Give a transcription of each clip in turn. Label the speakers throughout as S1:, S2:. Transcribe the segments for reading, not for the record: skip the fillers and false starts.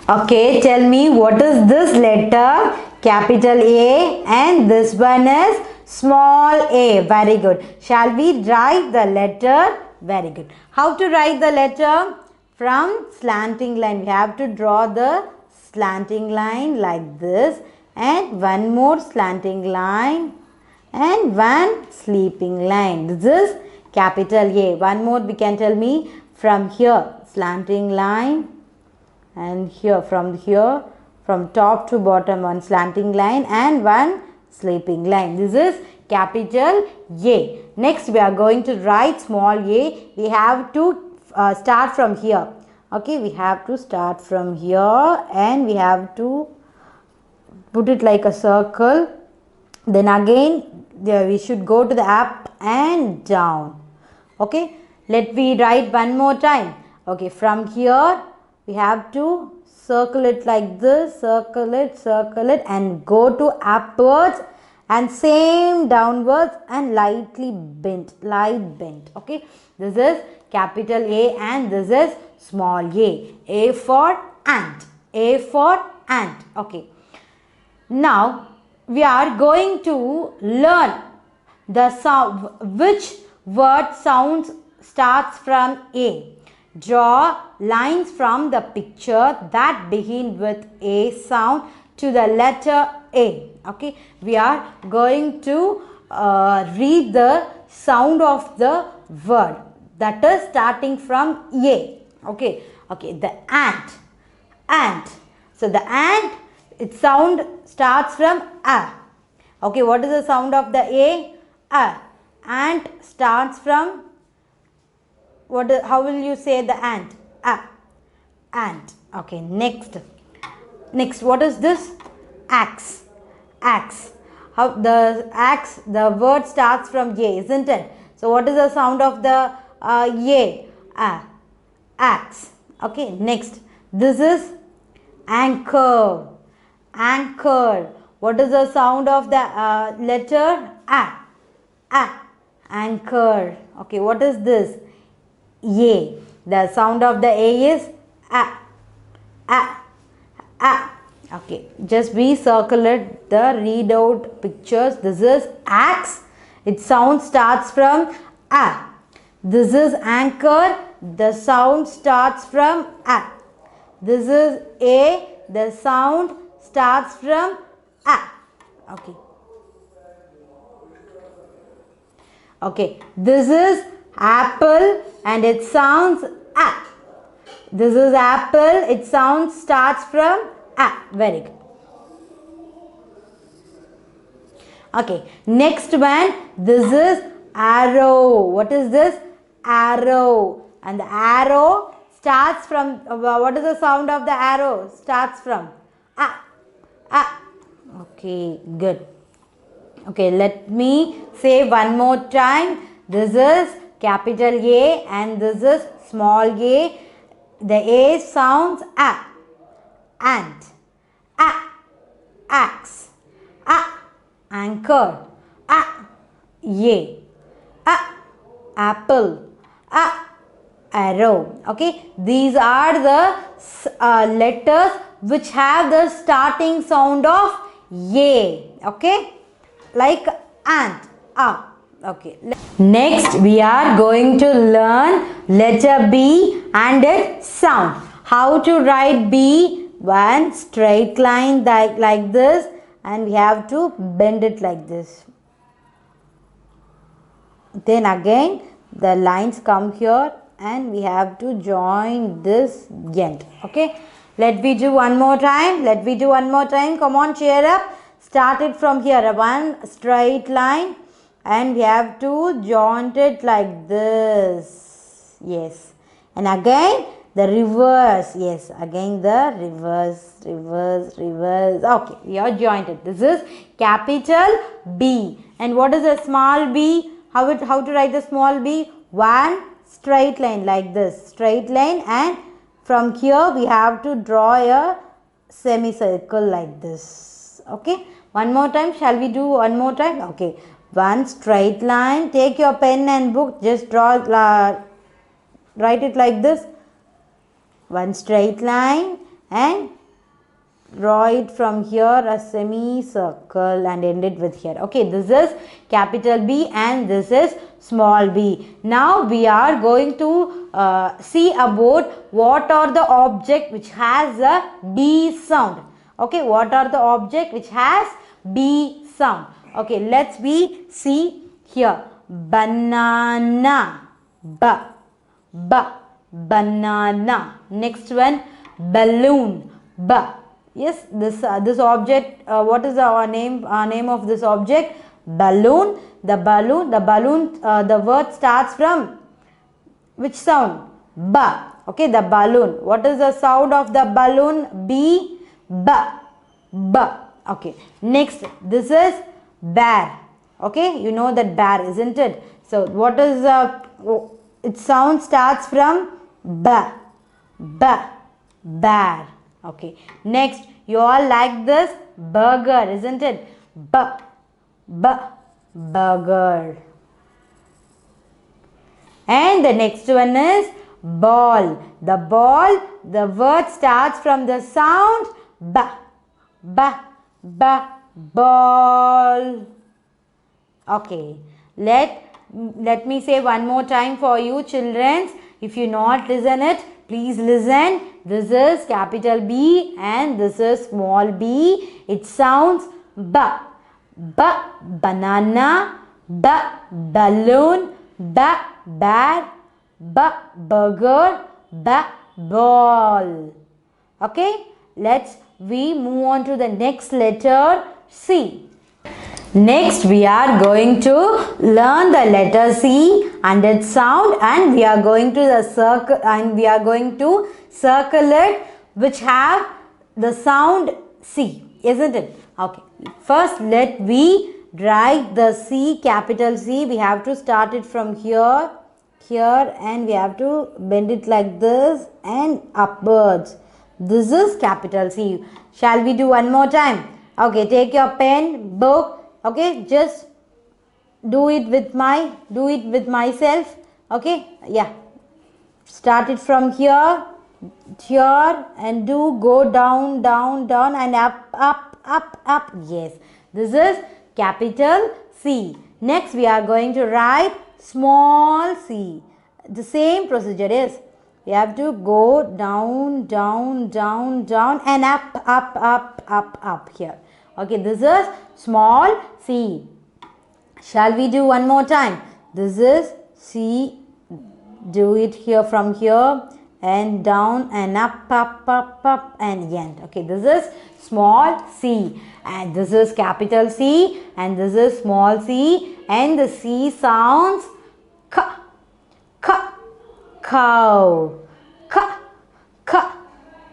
S1: Okay, tell me what is this letter? Capital A, and this one is small a. Very good. Shall we write the letter? Very good. How to write the letter? From slanting line. We have to draw the slanting line like this, and one more slanting line and one sleeping line. This is capital A. One more we can tell me from here, slanting line, and here from top to bottom one slanting line and one sleeping line. This is capital A. Next we are going to write small a. We have to start from here. Okay, we have to start from here and we have to put it like a circle. Then again we should go to the up and down. Okay, let me write one more time. Okay, from here we have to circle it like this, circle it and go to upwards and same downwards and lightly bent, light bent. Okay, this is capital A and this is small a. A for ant, A for ant. Okay, now we are going to learn the sound, which word sounds starts from A. Draw lines from the picture that begin with A sound to the letter A. Okay, we are going to read the sound of the word that is starting from A. Okay, the ant. So the ant, its sound starts from A. Okay, what is the sound of the A? A. Ant starts from what? How will you say the ant? Ant. Okay, next, what is this? Axe. How the axe? The word starts from A, isn't it? So what is the sound of the A? Axe. Okay, next, this is anchor. What is the sound of the letter A? Anchor. Okay, what is this? A. The sound of the A is A. Okay, just we circle it, the read out pictures. This is axe. Its sound starts from A. This is anchor. The sound starts from A. This is A. The sound starts from A. Okay, this is apple and it sounds A. This is apple, its sound starts from A. Very good. Okay, next one, this is arrow. What is this? Arrow. And the arrow starts from, what is the sound of the arrow? Starts from A. Okay, good. Okay, let me say one more time. This is capital A and this is small a. The A sounds A. Ant. A. Axe. A. Anchor. A. Apple. A. Arrow. Okay, these are the letters which have the starting sound of A. Okay, like ant. Okay, next we are going to learn letter B and its sound. How to write B? One straight line like this, and we have to bend it like this. Then again the lines come here and we have to join this end. Okay, let me do one more time. Come on, cheer up. Start it from here. One straight line and we have to join it like this. Yes, and again the reverse. Yes, again the reverse. Okay, we are joined. This is capital B. And what is a small b? How to write the small b? One straight line like this, straight line, and from here we have to draw a semicircle like this. Okay, one more time. Shall we do one more time? Okay, one straight line. Take your pen and book, just write it like this. One straight line and draw it from here a semicircle and end it with here. Okay, this is capital B and this is small b. Now we are going to see about what are the object which has a B sound. Okay, what are the object which has B sound? Okay, let's see here. Banana, banana. Next one, balloon, Yes, this object. What is the name of this object? Balloon. The balloon. The word starts from which sound? Ba. Okay, the balloon. What is the sound of the balloon? B. Ba. Okay. Next, this is bear. Okay, you know that bear, isn't it? So, what is its sound starts from ba. Bear. Okay. Next, you all like this burger, isn't it? Burger. And the next one is ball. The ball, the word starts from the sound ball. Okay. Let me say one more time for you children. If you not listen it, please listen. This is capital B and this is small b. It sounds banana, balloon, bear, burger, ball. Okay, we move on to the next letter C. Next, we are going to learn the letter C and its sound, and we are going to circle it which have the sound C, isn't it? Okay. First, let we write the C, capital C. We have to start it from here, and we have to bend it like this and upwards. This is capital C. Shall we do one more time? Okay, take your pen, book. Okay, just do it with myself. Okay, yeah. Start it from here, and go down, and up. Yes, this is capital C. Next, we are going to write small c. The same procedure is, we have to go down, and up here. Okay, this is small c. Shall we do one more time? This is C. Do it here from here and down and up and end. Okay, this is small c and this is capital C and this is small c, and the C sounds cow.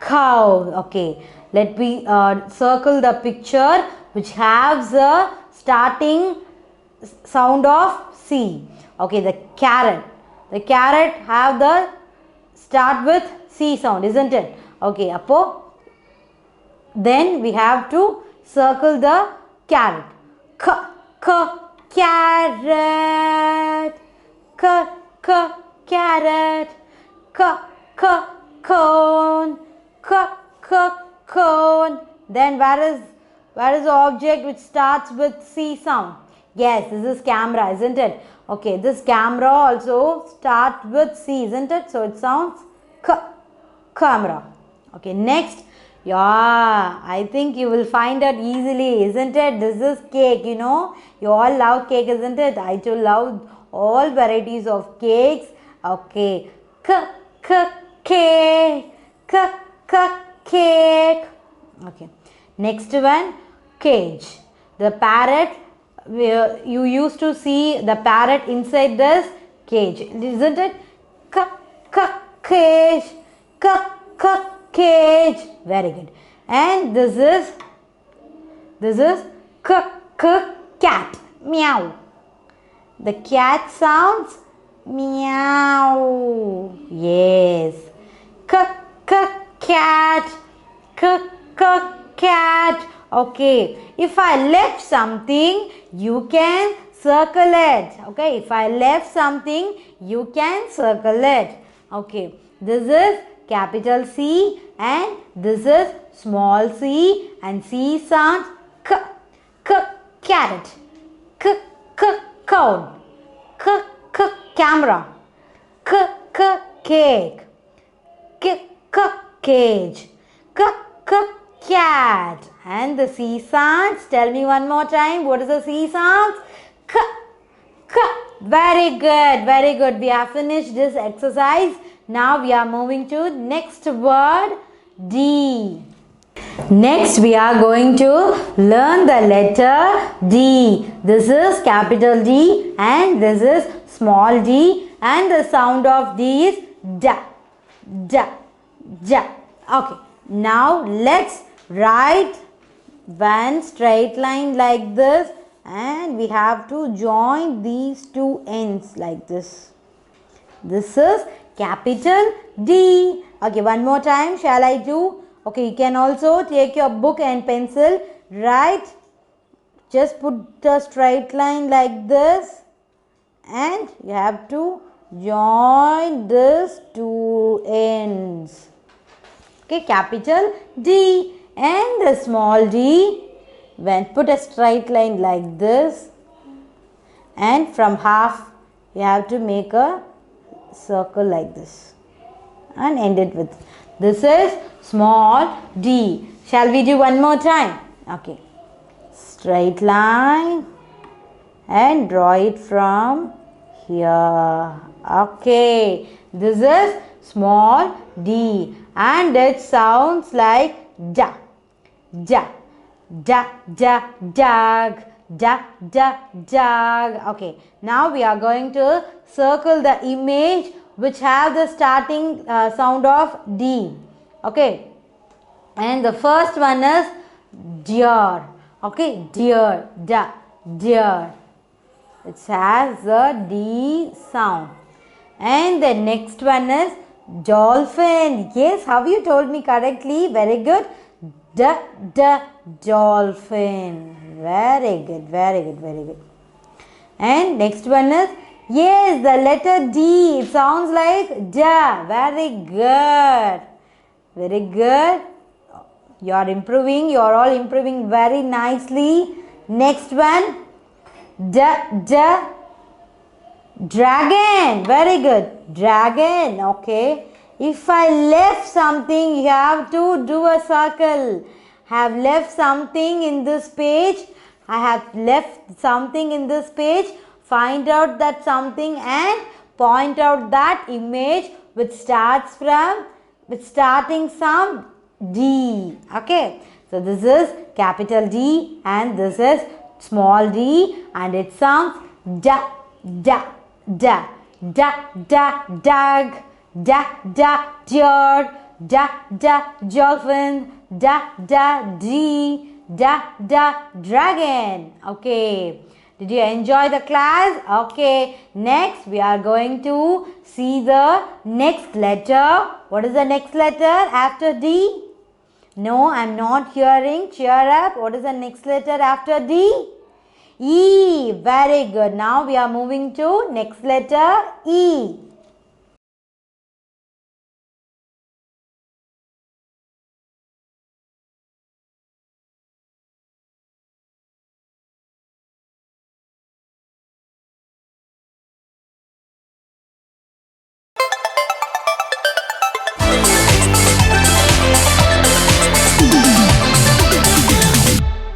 S1: Cow. Okay, let me circle the picture which has a starting sound of C. Okay, the carrot. The carrot have the start with C sound, isn't it? Okay, Appo. Then we have to circle the carrot. Carrot. Carrot. Cone. Cone. Then where is the object which starts with C sound? Yes, this is camera, isn't it? Okay, this camera also starts with C, isn't it? So it sounds camera. Okay, next. Yeah, I think you will find it easily, isn't it? This is cake, you know. You all love cake, isn't it? I too love all varieties of cakes. Okay. Cake. Cake. Okay. Next one, cage. The parrot, you used to see the parrot inside this cage, isn't it? Cage. Cage. Very good. And this is cat. Meow. The cat sounds meow. Yes. Cat. Cat. Okay. If I left something, you can circle it. Okay. If I left something, you can circle it. Okay. This is capital C, and this is small c, and C sounds k, k, carrot, k, k, cone, k, k, camera, k, k, cake, k, k, cage, k, k, cat. And the C sounds, tell me one more time, what is the C sounds? K, k. Very good, very good. We have finished this exercise. Now we are moving to next word, D. Next we are going to learn the letter D. This is capital D and this is small d, and the sound of D is da, da, da. Okay, now let's write one straight line like this, and we have to join these two ends like this. This is capital D. Okay, one more time shall I do? Okay, you can also take your book and pencil, write, just put a straight line like this, and you have to join these two ends. Okay, capital D, and the small d, when put a straight line like this, and from half you have to make a circle like this and end it with. This is small d. Shall we do one more time? Okay, straight line and draw it from here. Okay, this is small d and it sounds like da, da, da, da, dog, da, da, dog. Okay, now we are going to circle the image which have the starting sound of D. Okay, and the first one is deer. Okay, deer, da, deer. It has the D sound. And the next one is dolphin. Yes, how you told me correctly. Very good. Da, da, dolphin. Very good, very good, very good. And next one is, yes, the letter D. It sounds like da. Very good. Very good. You are improving. You are all improving very nicely. Next one, da, da, dragon. Very good. Dragon. Okay. If I left something, you have to do a circle. Have left something in this page. I have left something in this page. Find out that something and point out that image which starts from, with starting sound D. Okay. So this is capital D and this is small d, and it sounds da, da, da, da, da, dog, da, da, deer, da, da, dolphin, da, da, D, da, da, dragon. Okay. Did you enjoy the class? Okay. Next, we are going to see the next letter. What is the next letter after D? No, I am not hearing. Cheer up. What is the next letter after D? E. Very good. Now we are moving to next letter E.